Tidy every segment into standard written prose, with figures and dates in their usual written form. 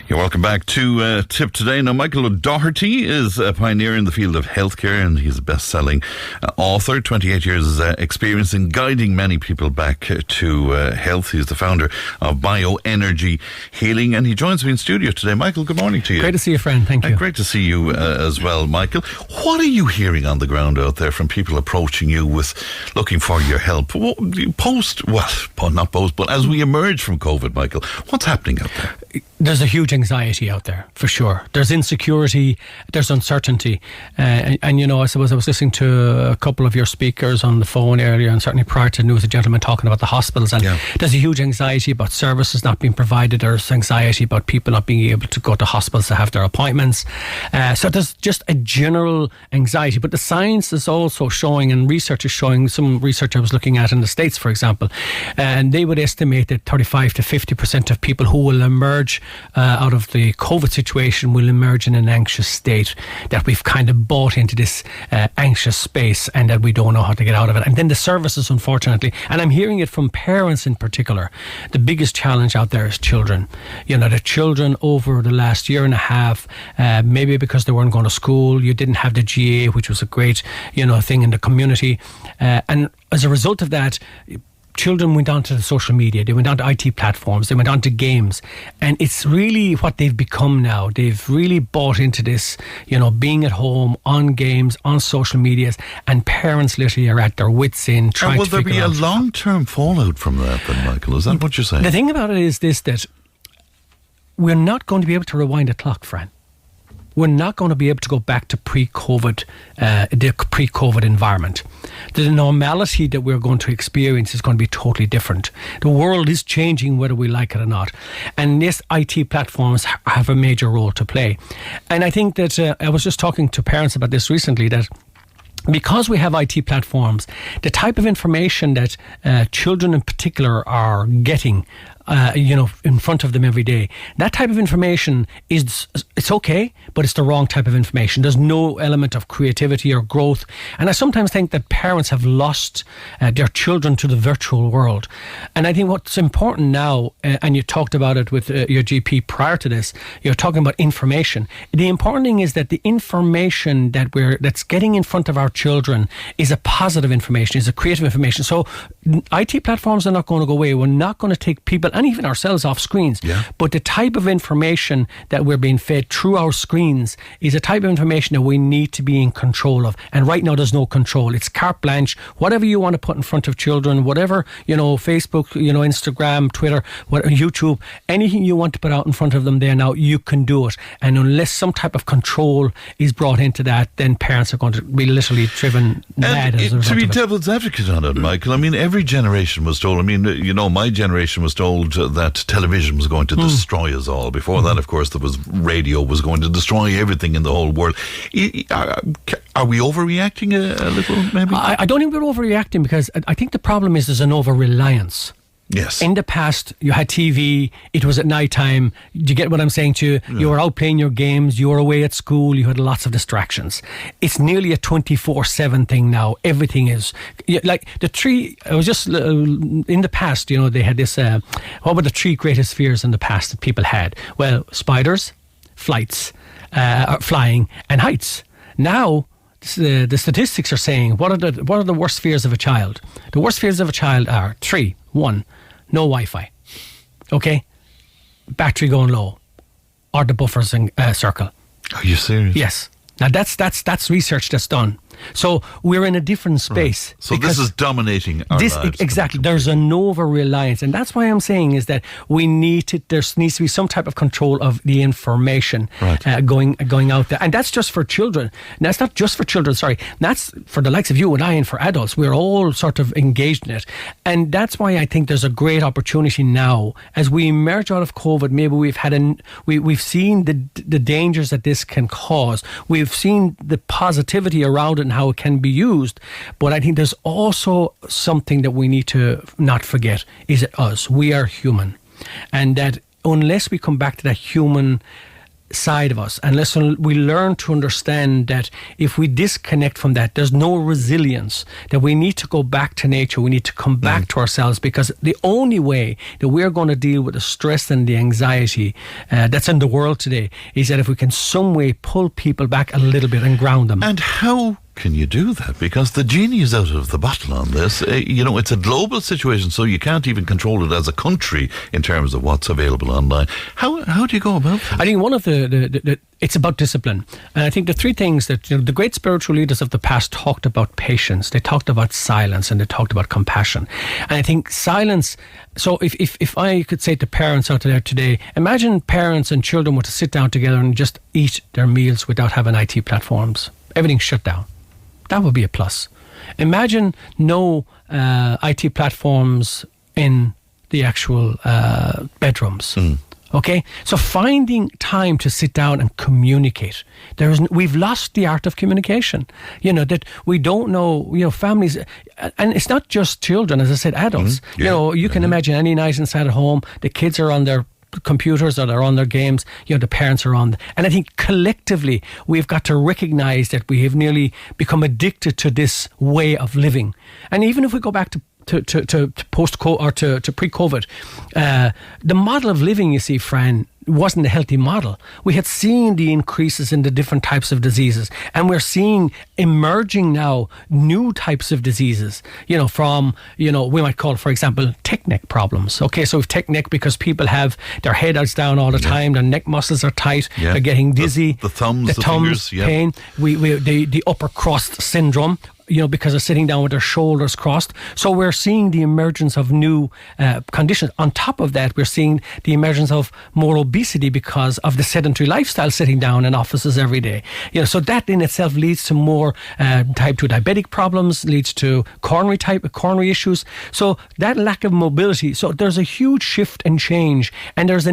Yeah, welcome back to Tip Today. Now, Michael O Doherty is a pioneer in the field of healthcare, and he's a best-selling author. 28 years experience in guiding many people back to health. He's the founder of Bioenergy Healing, and he joins me in studio today. Michael, good morning to you. Great to see you, Fran. Thank you. Great to see you as well, Michael. What are you hearing on the ground out there from people approaching you with looking for your help? But as we emerge from COVID, Michael, what's happening out there? There's a huge anxiety out there, for sure. There's insecurity, there's uncertainty. And you know, I suppose I was listening to a couple of your speakers on the phone earlier, and certainly prior to, there was a gentleman talking about the hospitals, and there's a huge anxiety about services not being provided. There's anxiety about people not being able to go to hospitals to have their appointments. So there's just a general anxiety. But the science is also showing, and research is showing, some research I was looking at in the States, for example, and they would estimate that 35 to 50% of people who will emerge out of the COVID situation will emerge in an anxious state, that we've kind of bought into this anxious space and that we don't know how to get out of it. And then the services, unfortunately, and I'm hearing it from parents in particular, the biggest challenge out there is children. You know, the children over the last year and a half, maybe because they weren't going to school, you didn't have the GA, which was a great, thing in the community. And as a result of that, children went onto the social media, they went onto IT platforms, they went onto games, and it's really what they've become now. They've really bought into this, being at home, on games, on social medias, and parents literally are at their wits' end trying to figure out. Will there be a long-term fallout from that then, Michael? Is that what you're saying? The thing about it is this, that we're not going to be able to rewind the clock, Fran. We're not going to be able to go back to pre-COVID, the pre-COVID environment. The normality that we're going to experience is going to be totally different. The world is changing whether we like it or not. And these IT platforms have a major role to play. And I think that I was just talking to parents about this recently, that because we have IT platforms, the type of information that children in particular are getting in front of them every day, that type of information it's okay, but it's the wrong type of information. There's no element of creativity or growth. And I sometimes think that parents have lost their children to the virtual world. And I think what's important now, and you talked about it with your GP prior to this, you're talking about information. The important thing is that the information that's getting in front of our children is a positive information, is a creative information. So IT platforms are not going to go away. We're not going to take people and even ourselves off screens. But the type of information that we're being fed through our screens is a type of information that we need to be in control of. And right now there's no control. It's carte blanche. Whatever you want to put in front of children, whatever, Facebook, Instagram, Twitter, YouTube, anything you want to put out in front of them there now, you can do it. And unless some type of control is brought into that, then parents are going to be literally driven mad as a result. To be of it. devil's advocate on it, Michael, I mean, every generation was told, my generation was told that television was going to destroy us all. Before that, of course, there was radio was going to destroy everything in the whole world. Are we overreacting a little, maybe? I don't think we're overreacting, because I think the problem is there's an over-reliance. Yes. In the past, you had TV, it was at night time. Do you get what I'm saying to you? Yeah. You were out playing your games, you were away at school, you had lots of distractions. It's nearly a 24/7 thing now. Everything is like the three. I was just in the past, they had this. What were the three greatest fears in the past that people had? Well, spiders, flights, flying, and heights. Now, the statistics are saying what are the worst fears of a child? The worst fears of a child are three. One, no Wi-Fi. Okay? Battery going low. Or the buffers circle. Are you serious? Yes. Now that's research that's done. So we're in a different space. Right. So this is dominating our lives. Exactly. There's an over-reliance. And that's why I'm saying is that there needs to be some type of control of the information going out there. And that's just for children. Now, that's not just for children, sorry. That's for the likes of you and I, and for adults. We're all sort of engaged in it. And that's why I think there's a great opportunity now. As we emerge out of COVID, maybe we've seen the dangers that this can cause. We've seen the positivity around it and how it can be used. But I think there's also something that we need to not forget, is it us. We are human. And that unless we come back to that human side of us, unless we learn to understand that if we disconnect from that, there's no resilience, that we need to go back to nature, we need to come back to ourselves, because the only way that we're going to deal with the stress and the anxiety that's in the world today is that if we can some way pull people back a little bit and ground them. And how can you do that? Because the genie is out of the bottle on this. It's a global situation, so you can't even control it as a country in terms of what's available online. How do you go about that? I think one of the it's about discipline. And I think the three things that the great spiritual leaders of the past talked about: patience, they talked about silence, and they talked about compassion. And I think silence, so if I could say to parents out there today, imagine parents and children were to sit down together and just eat their meals without having IT platforms. Everything's shut down. That would be a plus. Imagine no IT platforms in the actual bedrooms. Okay, so finding time to sit down and communicate. We've lost the art of communication. That we don't know. Families, and it's not just children. As I said, adults. You can imagine any night inside at home, the kids are on their computers or they're on their games, the parents are on. And I think collectively we've got to recognize that we have nearly become addicted to this way of living. And even if we go back to post-COVID or to pre-COVID, the model of living, you see, Fran, wasn't a healthy model. We had seen the increases in the different types of diseases, and we're seeing emerging now new types of diseases, from, we might call, for example, tech neck problems. Okay, so we've tech neck because people have their heads down all the time, their neck muscles are tight, they're getting dizzy. The thumbs, the fingers, pain. The upper crust syndrome, because they're sitting down with their shoulders crossed. So we're seeing the emergence of new conditions. On top of that, we're seeing the emergence of more obesity because of the sedentary lifestyle, sitting down in offices every day. So that in itself leads to more type 2 diabetic problems, leads to coronary issues. So that lack of mobility. So there's a huge shift and change, and there's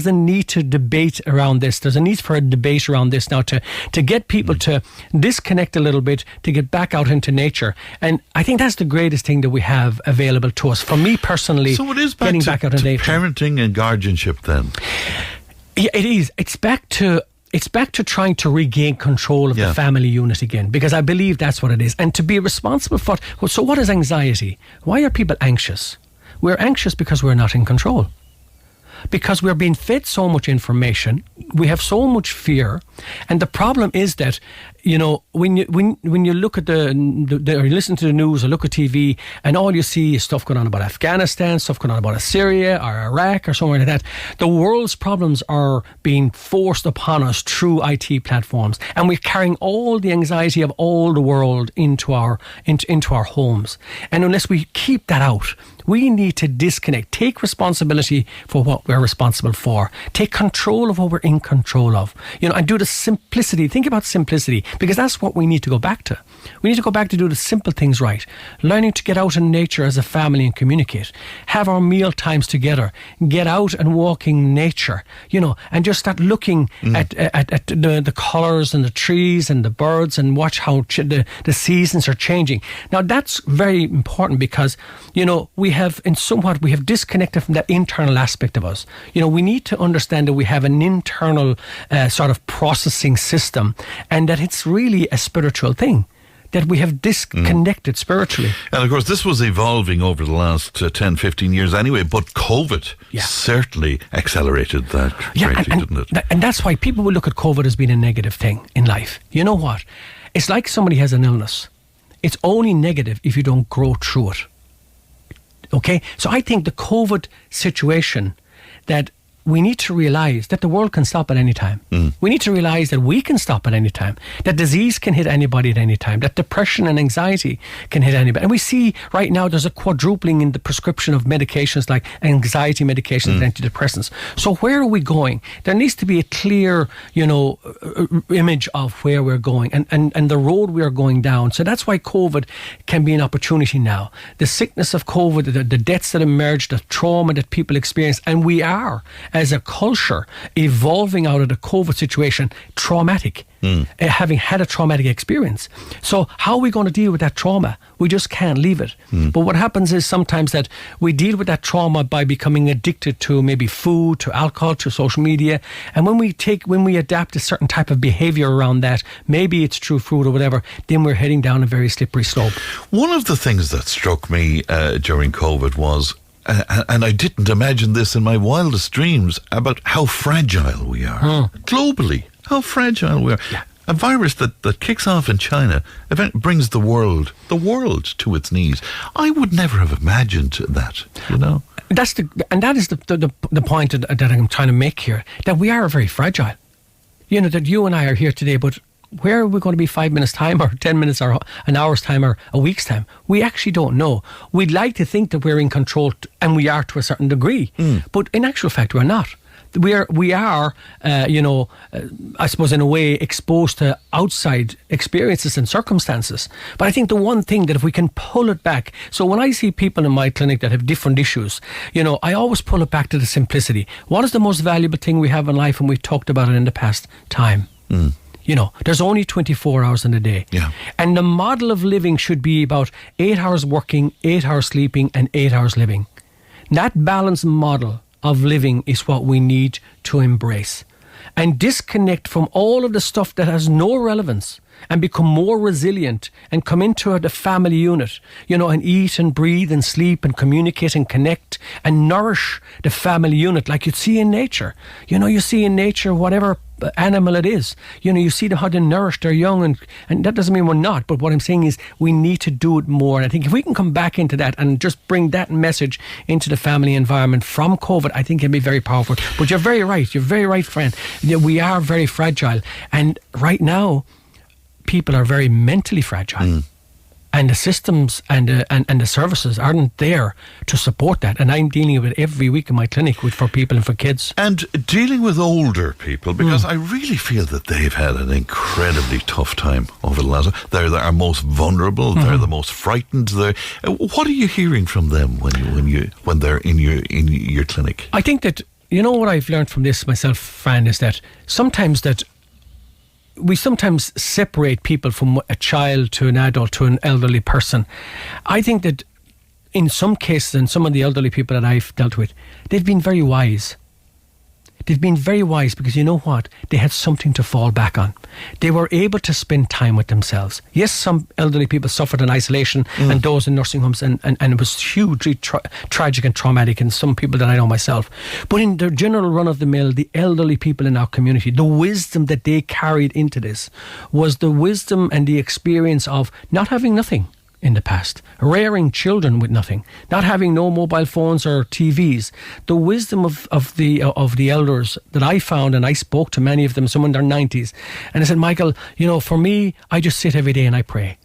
a need to debate around this. There's a need for a debate around this now to get people to disconnect a little bit, to get back out into nature. And I think that's the greatest thing that we have available to us. For me personally, so it is back getting to, back out into nature. Parenting and guardianship then. Yeah, it is. It's back to trying to regain control of the family unit again, because I believe that's what it is. And to be responsible for it. So what is anxiety? Why are people anxious? We're anxious because we're not in control. Because we're being fed so much information, we have so much fear, and the problem is that when you look at or you listen to the news or look at TV, and all you see is stuff going on about Afghanistan, stuff going on about Syria or Iraq or somewhere like that. The world's problems are being forced upon us through IT platforms, and we're carrying all the anxiety of all the world into our homes. And unless we keep that out, we need to disconnect, take responsibility for what we're responsible for, take control of what we're in control of, and do the simplicity. Think about simplicity, because that's what we need to go back to. We need to go back to do the simple things right. Learning to get out in nature as a family and communicate. Have our meal times together. Get out and walk in nature, and just start looking at the colours and the trees and the birds, and watch how the seasons are changing. Now that's very important, because, we have disconnected from that internal aspect of us. We need to understand that we have an internal sort of processing system, and that it's really a spiritual thing, that we have disconnected spiritually. And of course this was evolving over the last 10, 15 years anyway, but COVID certainly accelerated that greatly, didn't it? And that's why people will look at COVID as being a negative thing in life. You know what? It's like somebody has an illness. It's only negative if you don't grow through it. Okay? So I think the COVID situation, that we need to realise that the world can stop at any time. We need to realise that we can stop at any time, that disease can hit anybody at any time, that depression and anxiety can hit anybody. And we see right now there's a quadrupling in the prescription of medications like anxiety medications and antidepressants. So where are we going? There needs to be a clear, image of where we're going and the road we are going down. So that's why COVID can be an opportunity now. The sickness of COVID, the deaths that emerged, the trauma that people experience, and we are as a culture, evolving out of the COVID situation, traumatic, having had a traumatic experience. So how are we going to deal with that trauma? We just can't leave it. But what happens is sometimes that we deal with that trauma by becoming addicted to maybe food, to alcohol, to social media. And when we adapt a certain type of behavior around that, maybe it's through food or whatever, then we're heading down a very slippery slope. One of the things that struck me during COVID was, and I didn't imagine this in my wildest dreams, about how fragile we are globally. How fragile we are. Yeah. A virus that kicks off in China brings the world to its knees. I would never have imagined that, you know. That is the point that I'm trying to make here, that we are very fragile. You know, that you and I are here today, but where are we going to be 5 minutes' time or 10 minutes or an hour's time or a week's time? We actually don't know. We'd like to think that we're in control, and we are to a certain degree. But in actual fact, we're not. We are, I suppose in a way exposed to outside experiences and circumstances. But I think the one thing that if we can pull it back, so when I see people in my clinic that have different issues, you know, I always pull it back to the simplicity. What is the most valuable thing we have in life? And we talked about it in the past, time. You know, there's only 24 hours in a day. Yeah. And the model of living should be about 8 hours working, 8 hours sleeping, and 8 hours living. That balanced model of living is what we need to embrace and disconnect from all of the stuff that has no relevance and become more resilient and come into the family unit, you know, and eat and breathe and sleep and communicate and connect and nourish the family unit like you'd see in nature. You know, you see in nature whatever animal it is. You know, you see them how they nourish their young, and that doesn't mean we're not, but what I'm saying is we need to do it more. And I think if we can come back into that and just bring that message into the family environment from COVID, I think it'll be very powerful. But you're very right, Fran. We are very fragile, and right now people are very mentally fragile. And the systems and the services aren't there to support that. And I'm dealing with it every week in my clinic for people and for kids. And dealing with older people, because I really feel that they've had an incredibly tough time over the last. They're our most vulnerable. They're the most frightened. What are you hearing from them when they're in your clinic? I think that, you know, what I've learned from this myself, Fran, is that we sometimes separate people from a child to an adult to an elderly person. I think that in some cases, and some of the elderly people that I've dealt with, they've been very wise. They've been very wise because, you know what? They had something to fall back on. They were able to spend time with themselves. Yes, some elderly people suffered in isolation and those in nursing homes, and it was hugely tragic and traumatic, and some people that I know myself. But in the general run-of-the-mill, the elderly people in our community, the wisdom that they carried into this was the wisdom and the experience of not having nothing in the past, rearing children with nothing, not having no mobile phones or TVs. The wisdom of the elders that I found, and I spoke to many of them, some in their 90s, and I said, Michael, you know, for me, I just sit every day and I pray.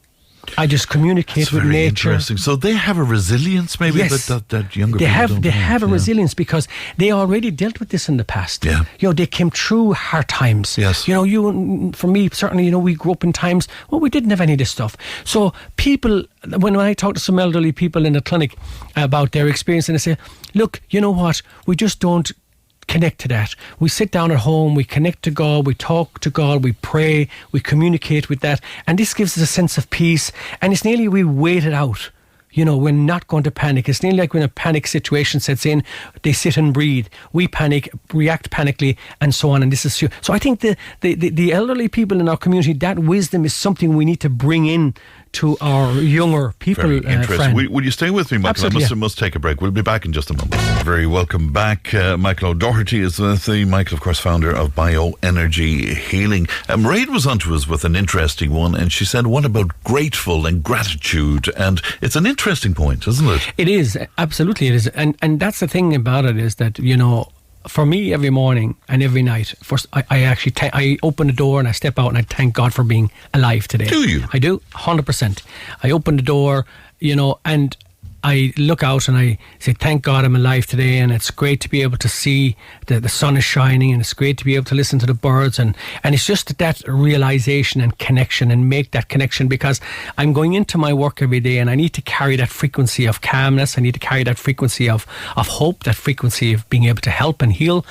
I just communicate with nature. Interesting. So they have a resilience, maybe, yes, that younger they people have. don't They have a yeah. resilience because they already dealt with this in the past. Yeah. You know, they came through hard times. Yes. You know, for me, certainly, you know, we grew up in times we didn't have any of this stuff. So people, when I talk to some elderly people in the clinic about their experience, and they say, look, you know what, we just don't connect to that. We sit down at home, we connect to God, we talk to God, we pray, we communicate with that, and this gives us a sense of peace, and it's nearly we wait it out. You know, we're not going to panic. It's nearly like when a panic situation sets in, they sit and breathe. We panic, react panically, and so on. And this is so. I think the elderly people in our community, that wisdom is something we need to bring in to our younger people. Very interesting. Will you stay with me, Michael? Absolutely, I must take a break. We'll be back in just a moment. Very welcome back. Michael O Doherty is with me. Michael, of course, founder of Bioenergy Healing. Mairead was on to us with an interesting one, and she said, what about grateful and gratitude? And it's an interesting point, isn't it? It is. Absolutely it is. And that's the thing about it, is that, you know, for me, every morning and every night, first I open the door and I step out and I thank God for being alive today. Do you? I do, 100%. I open the door, you know, and I look out and I say, thank God I'm alive today, and it's great to be able to see the sun is shining, and it's great to be able to listen to the birds, and it's just that realisation and connection, and make that connection, because I'm going into my work every day and I need to carry that frequency of calmness. I need to carry that frequency of hope, that frequency of being able to help and heal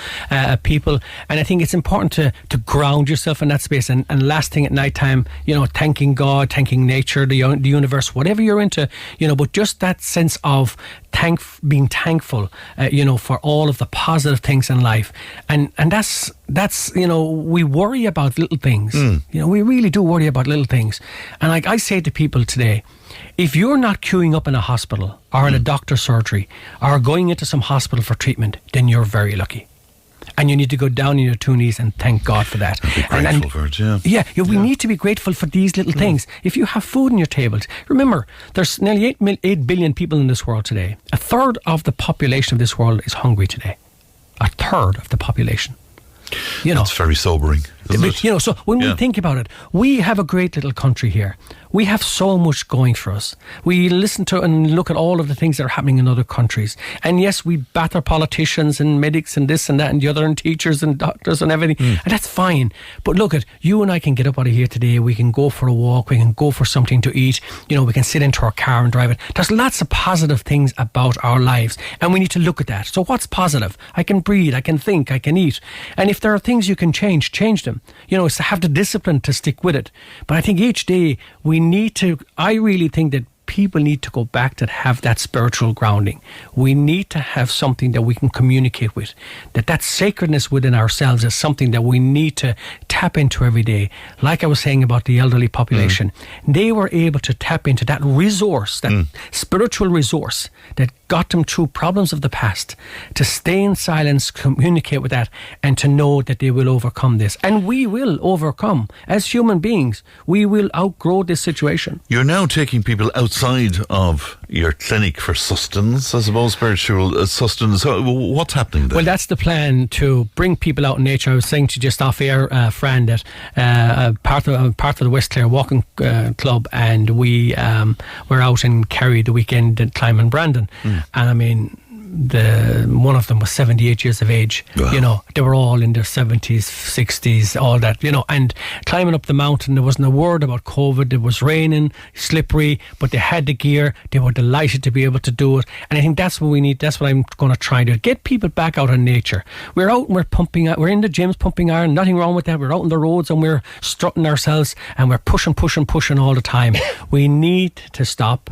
people. And I think it's important to ground yourself in that space, and last thing at night time, thanking God, thanking nature, the universe, whatever you're into, but just that sense of being thankful, for all of the positive things in life, and that's we worry about little things. We really do worry about little things, and like I say to people today, if you're not queuing up in a hospital or in a doctor's surgery or going into some hospital for treatment, then you're very lucky. And you need to go down on your two knees and thank God for that. Be grateful for it, we need to be grateful for these little things. If you have food on your tables, remember, there's nearly 8 billion people in this world today. A third of the population of this world is hungry today. A third of the population. It's very sobering, isn't it? So when we think about it, we have a great little country here. We have so much going for us. We listen to and look at all of the things that are happening in other countries. And yes, we batter politicians and medics and this and that and the other, and teachers and doctors and everything. And that's fine. But look at, you and I can get up out of here today. We can go for a walk. We can go for something to eat. We can sit into our car and drive it. There's lots of positive things about our lives, and we need to look at that. So what's positive? I can breathe. I can think. I can eat. And if there are things you can change them. It's to have the discipline to stick with it. But I think each day I really think that people need to go back to have that spiritual grounding. We need to have something that we can communicate with. That sacredness within ourselves is something that we need to tap into every day. Like I was saying about the elderly population, they were able to tap into that resource, that spiritual resource that got them through problems of the past, to stay in silence, communicate with that, and to know that they will overcome this. And we will overcome. As human beings, we will outgrow this situation. You're now taking people outside of your clinic for sustenance, I suppose, spiritual sustenance. What's happening there? Well, that's the plan, to bring people out in nature. I was saying to just off air, Fran, that part of the West Clare Walking Club, and we were out in Kerry the weekend at Climbing Brandon. And I mean, one of them was 78 years of age. Wow. They were all in their 70s, 60s, all that, and climbing up the mountain, there wasn't a word about COVID. It was raining, slippery, but they had the gear. They were delighted to be able to do it. And I think that's what we need. That's what I'm going to try to get people back out in nature. We're out and we're pumping, we're in the gyms pumping iron, nothing wrong with that. We're out on the roads and we're strutting ourselves and we're pushing all the time. We need to stop,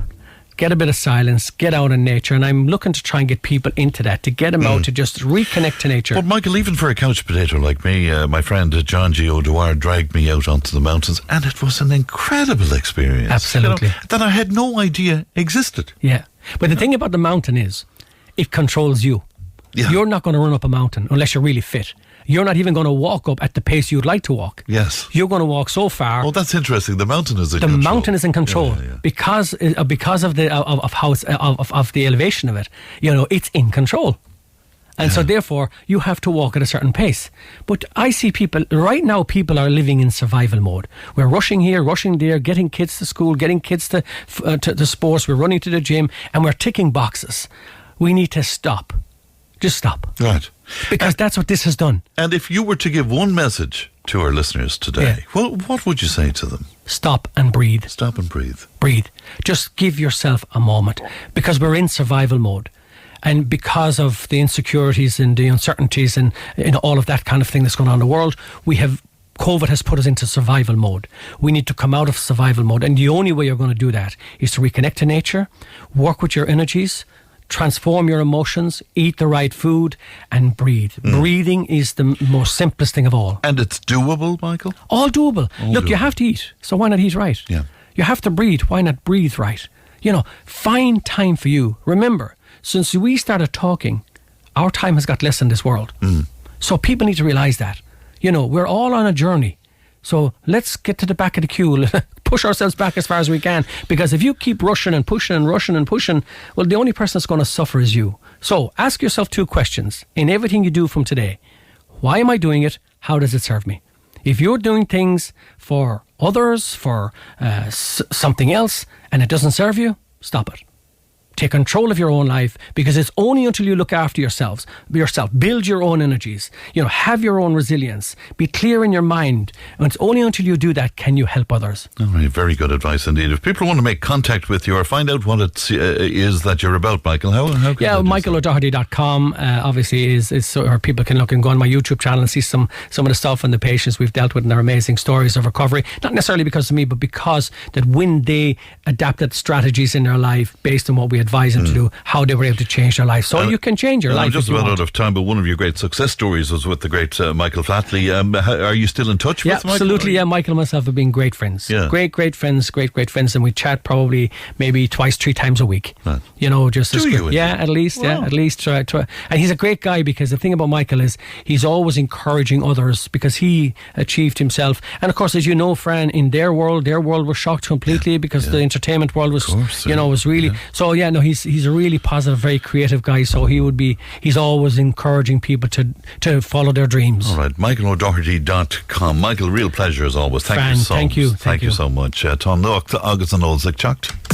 get a bit of silence, get out in nature, and I'm looking to try and get people into that, to get them out, to just reconnect to nature. But Michael, even for a couch potato like me, my friend John G. O Doherty dragged me out onto the mountains, and it was an incredible experience. Absolutely. That I had no idea existed. Yeah. But the thing about the mountain is, it controls you. Yeah. You're not going to run up a mountain unless you're really fit. You're not even going to walk up at the pace you'd like to walk. Yes. You're going to walk so far. Oh, that's interesting. The mountain is in control. The mountain is in control because of the elevation of it. It's in control. And so therefore you have to walk at a certain pace. But I see people right now, people are living in survival mode. We're rushing here, rushing there, getting kids to school, getting kids to sports, we're running to the gym, and we're ticking boxes. We need to stop. Just stop. Right. Because that's what this has done. And if you were to give one message to our listeners today, what would you say to them? Stop and breathe. Stop and breathe. Breathe. Just give yourself a moment, because we're in survival mode. And because of the insecurities and the uncertainties and all of that kind of thing that's going on in the world, COVID has put us into survival mode. We need to come out of survival mode. And the only way you're going to do that is to reconnect to nature, work with your energies, transform your emotions, eat the right food, and breathe. Breathing is the most simplest thing of all. And it's doable, Michael? All doable. Look, you have to eat, so why not eat right? Yeah. You have to breathe, why not breathe right? Find time for you. Remember, since we started talking, our time has got less in this world. So people need to realise that. We're all on a journey. So let's get to the back of the queue, push ourselves back as far as we can, because if you keep rushing and pushing and rushing and pushing, well, the only person that's going to suffer is you. So ask yourself 2 questions in everything you do from today. Why am I doing it? How does it serve me? If you're doing things for others, for something else, and it doesn't serve you, stop it. take control of your own life, because it's only until you look after yourself, build your own energies, have your own resilience, be clear in your mind, and it's only until you do that can you help others. All right, very good advice indeed. If people want to make contact with you or find out what it is that you're about, Michael, how can they do michaelodoherty.com obviously is so, or people can look and go on my YouTube channel and see some of the stuff and the patients we've dealt with and their amazing stories of recovery, not necessarily because of me, but because that when they adapted strategies in their life based on what we advise them to do, how they were able to change their life. So you can change your life. I'm just about out of time, but one of your great success stories was with the great Michael Flatley. Are you still in touch with Michael? Absolutely. Yeah, Michael and myself have been great friends. Yeah. Great friends, and we chat probably maybe 2-3 times a week. Right. Just do you? at least. Wow. Yeah, at least try. And he's a great guy, because the thing about Michael is he's always encouraging others, because he achieved himself. And of course, as you know, Fran, in their world was shocked completely because the entertainment world was, was really. So he's a really positive, very creative guy. So he's always encouraging people to follow their dreams. All right, michaelodoherty.com. Michael, real pleasure as always. Thank you so much. Tá Nocht agus an óilsigh teacht.